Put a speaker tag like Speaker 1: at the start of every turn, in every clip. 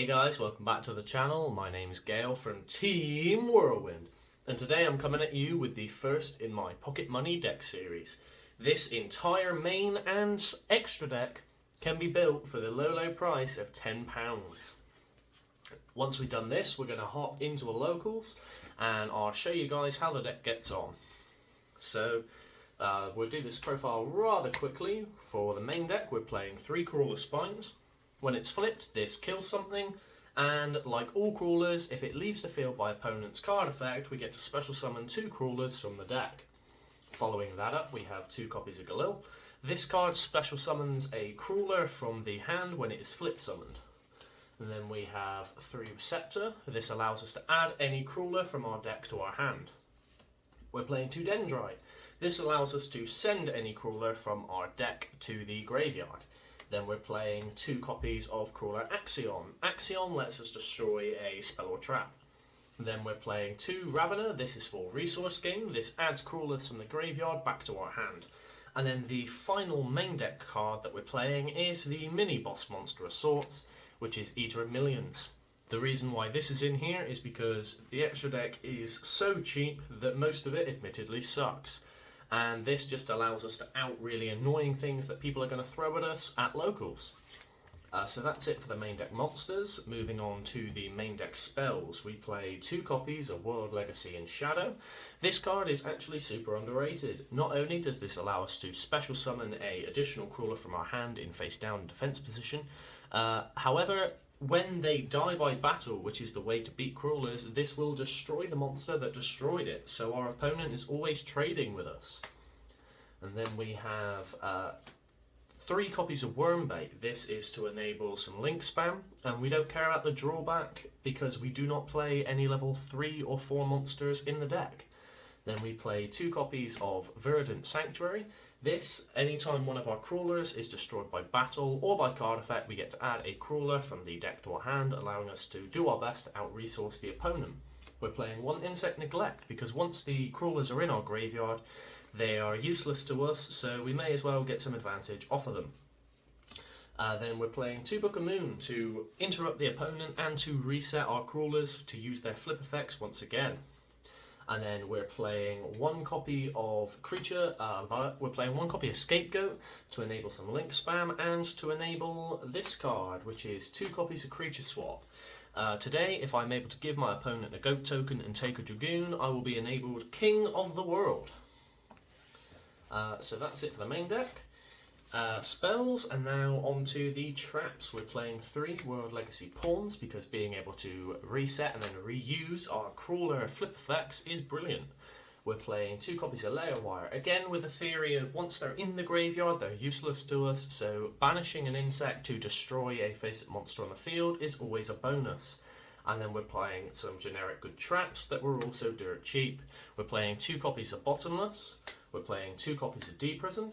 Speaker 1: guys, welcome back to the channel. My name is Gail from Team Whirlwind, and today I'm coming at you with the first in my Pocket Money deck series. This entire main and extra deck can be built for the low price of £10. Once we've done this, we're going to hop into a locals and I'll show you guys how the deck gets on. So we'll do this profile rather quickly. For the main deck, we're playing 3 Crawler Spines. When it's flipped, this kills something, and like all crawlers, if it leaves the field by opponent's card effect, we get to special summon 2 crawlers from the deck. Following that up, we have 2 copies of Galil. This card special summons a crawler from the hand when it is flip summoned. And then we have 3 Receptor. This allows us to add any crawler from our deck to our hand. We're playing 2 Dendrite. This allows us to send any crawler from our deck to the graveyard. Then we're playing 2 copies of Crawler Axion. Axion lets us destroy a spell or trap. Then we're playing 2 Ravener. This is for resource gain. This adds crawlers from the graveyard back to our hand. And then the final main deck card that we're playing is the mini boss monster of sorts, which is Eater of Millions. The reason why this is in here is because the extra deck is so cheap that most of it admittedly sucks. And this just allows us to out really annoying things that people are going to throw at us at locals. So that's it for the main deck monsters. Moving on to the main deck spells, we play 2 copies of World Legacy and Shadow. This card is actually super underrated. Not only does this allow us to special summon a additional crawler from our hand in face down defense position, however, when they die by battle, which is the way to beat crawlers, this will destroy the monster that destroyed it, so our opponent is always trading with us. And then we have 3 copies of Wormbait. This is to enable some link spam, and we don't care about the drawback because we do not play any level 3 or 4 monsters in the deck. Then we play 2 copies of Verdant Sanctuary. This, anytime one of our crawlers is destroyed by battle or by card effect, we get to add a crawler from the deck to our hand, allowing us to do our best to out-resource the opponent. We're playing 1 Insect Neglect, because once the crawlers are in our graveyard, they are useless to us, so we may as well get some advantage off of them. Then we're playing 2 Book of Moon to interrupt the opponent and to reset our crawlers to use their flip effects once again. And then we're playing 1 copy of we're playing 1 copy of Scapegoat to enable some link spam and to enable this card, which is 2 copies of Creature Swap. Today, if I'm able to give my opponent a goat token and take a Dragoon, I will be enabled King of the World. So that's it for the main deck. Spells, and now onto the traps. We're playing 3 World Legacy Pawns because being able to reset and then reuse our crawler flip effects is brilliant. We're playing 2 copies of Layer Wire, again with the theory of once they're in the graveyard they're useless to us, so banishing an insect to destroy a face-up monster on the field is always a bonus. And then we're playing some generic good traps that were also dirt cheap. We're playing 2 copies of Bottomless, we're playing 2 copies of D-Prison,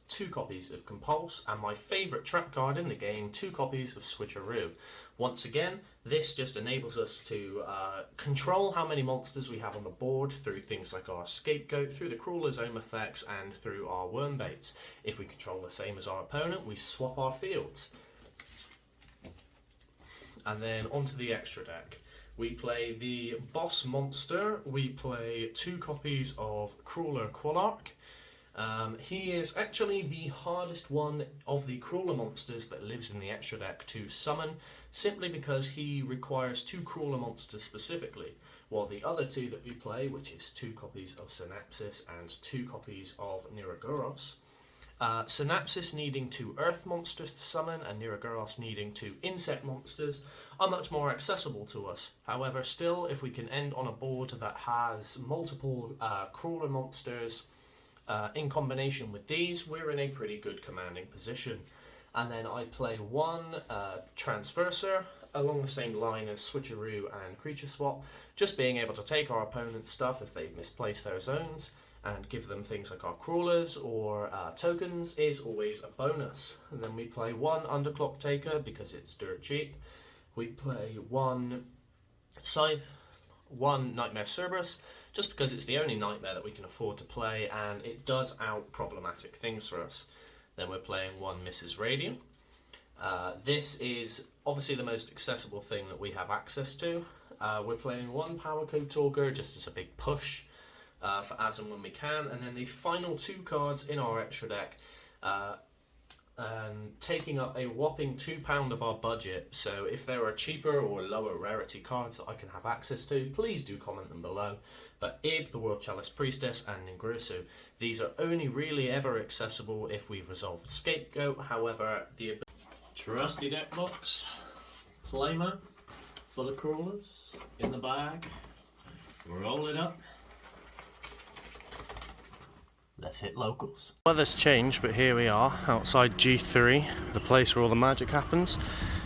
Speaker 1: 2 copies of Compulse, and my favourite trap card in the game, 2 copies of Switcheroo. Once again, this just enables us to control how many monsters we have on the board through things like our Scapegoat, through the Crawler's Own effects, and through our Wormbaits. If we control the same as our opponent, we swap our fields. And then onto the extra deck. We play the Boss Monster, we play 2 copies of Crawler Qualark. He is actually the hardest one of the crawler monsters that lives in the extra deck to summon, simply because he requires 2 crawler monsters specifically, while the other 2 that we play, which is 2 copies of Synapsis and 2 copies of Niraguros. Synapsis needing 2 earth monsters to summon and Niraguros needing 2 insect monsters are much more accessible to us. However, still, if we can end on a board that has multiple crawler monsters in combination with these, we're in a pretty good commanding position. And then I play 1 Transverser along the same line as Switcheroo and Creature Swap, just being able to take our opponent's stuff if they've misplaced their zones and give them things like our crawlers or tokens is always a bonus. And then we play 1 Underclock Taker because it's dirt cheap. We play 1 Nightmare Cerberus just because it's the only nightmare that we can afford to play and it does out problematic things for us. Then we're playing 1 Mrs. Radiant. This is obviously the most accessible thing that we have access to. We're playing one Power Code Talker just as a big push for as and when we can, and then the final 2 cards in our extra deck, and taking up a whopping £2 of our budget. So if there are cheaper or lower rarity cards that I can have access to, please do comment them below. But Ib, the World Chalice Priestess, and Ningirsu, these are only really ever accessible if we've resolved Scapegoat. However, the trusty deck box, playmat, full of crawlers, in the bag, roll it up. Let's hit locals. Weather's changed, but here we are outside G3, the place where all the magic happens.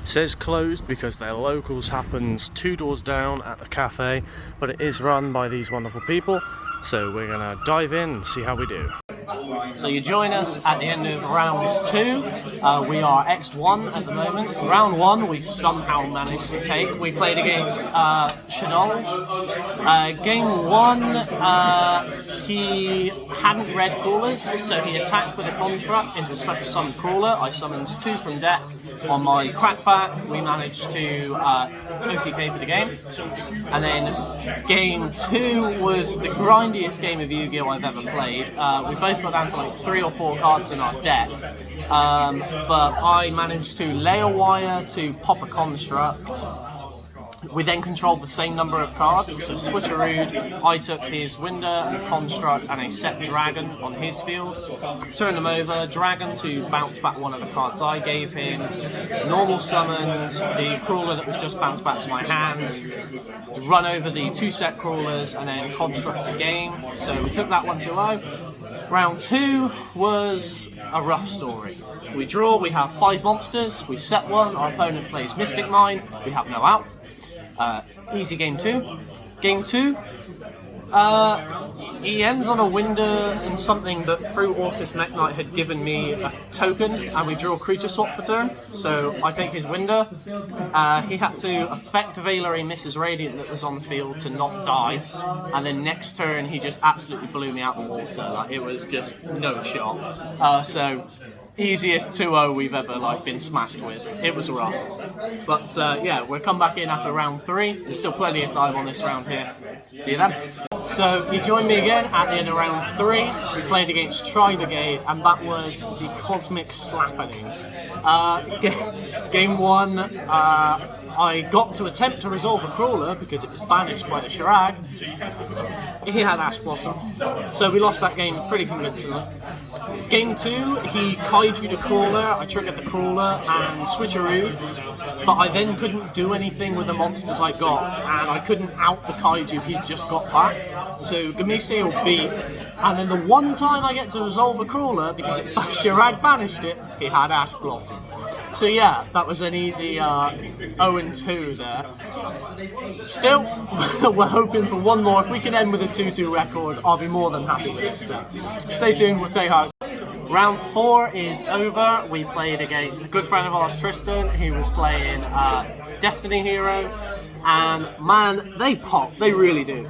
Speaker 1: It says closed because their locals happens 2 doors down at the cafe, but it is run by these wonderful people. So we're gonna dive in and see how we do. So you join us at the end of round 2. We are X1 at the moment. Round 1 we somehow managed to take. We played against Shadows. Game 1, he hadn't read crawlers, so he attacked with a construct into a special summon crawler. I summoned 2 from deck. On my crackback, we managed to OTK for the game. And then game 2 was the grindiest game of Yu-Gi-Oh! I've ever played. We both got down to like 3 or 4 cards in our deck, but I managed to lay a wire to pop a construct. We then controlled the same number of cards, so switcherooed. I took his window, a construct, and a set dragon on his field. Turned them over, dragon to bounce back one of the cards I gave him. Normal summoned the crawler that was just bounced back to my hand. Run over the 2 set crawlers and then construct the game. So we took that 1-0. Round 2 was a rough story. We draw, we have 5 monsters, we set 1, our opponent plays Mystic Mine, we have no out. Easy game 2. Game 2, he ends on a window and something that through Orcus Mech Knight had given me a token, and we draw creature swap for turn. So I take his window. He had to affect Valerie Mrs. Radiant that was on the field to not die, and then next turn he just absolutely blew me out the water. Like, it was just no shot. So easiest 2-0 we've ever been smashed with. It was rough. But yeah, we'll come back in after round 3. There's still plenty of time on this round here. See you then. So he joined me again at the end of round 3. We played against Tri Brigade, and that was the Cosmic Slappening. Game 1, I got to attempt to resolve a crawler because it was banished by the Shirag. He had Ash Blossom, so we lost that game pretty convincingly. Game 2, he kaiju'd a crawler, I triggered the crawler and switcherooed, but I then couldn't do anything with the monsters I got, and I couldn't out the kaiju he'd just got back. So Gamiseo beat, and then the one time I get to resolve a crawler, because Shirag banished it, he had Ash Blossom. So yeah, that was an easy 0-2 there. Still, we're hoping for one more. If we can end with a 2-2 record, I'll be more than happy with this stuff. Stay tuned, we'll tell you how. Round 4 is over. We played against a good friend of ours, Tristan. He was playing Destiny Hero, and man, they pop, they really do.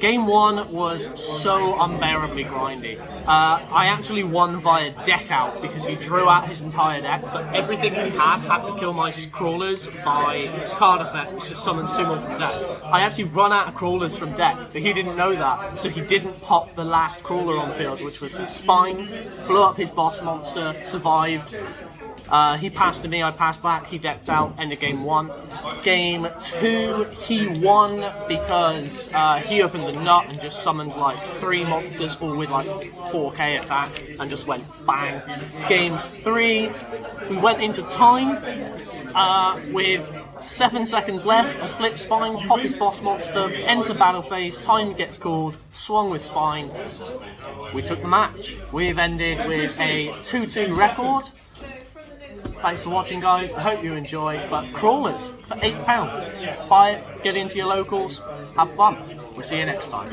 Speaker 1: Game 1 was so unbearably grindy. I actually won via deck out because he drew out his entire deck, so everything he had to kill my crawlers by card effect, which just summons 2 more from deck. I actually run out of crawlers from deck, but he didn't know that, so he didn't pop the last crawler on the field, which was some spines, blew up his boss monster, survived. He passed to me, I passed back, he decked out, end of game 1. Game 2, he won because he opened the nut and just summoned 3 monsters, all with 4k attack, and just went bang. Game 3, we went into time with 7 seconds left, I flip spines, pop his boss monster, enter battle phase, time gets called, swung with spine. We took the match. We've ended with a 2-2 record. Thanks for watching, guys. I hope you enjoy. But crawlers for £8. Buy it, get into your locals, have fun. We'll see you next time.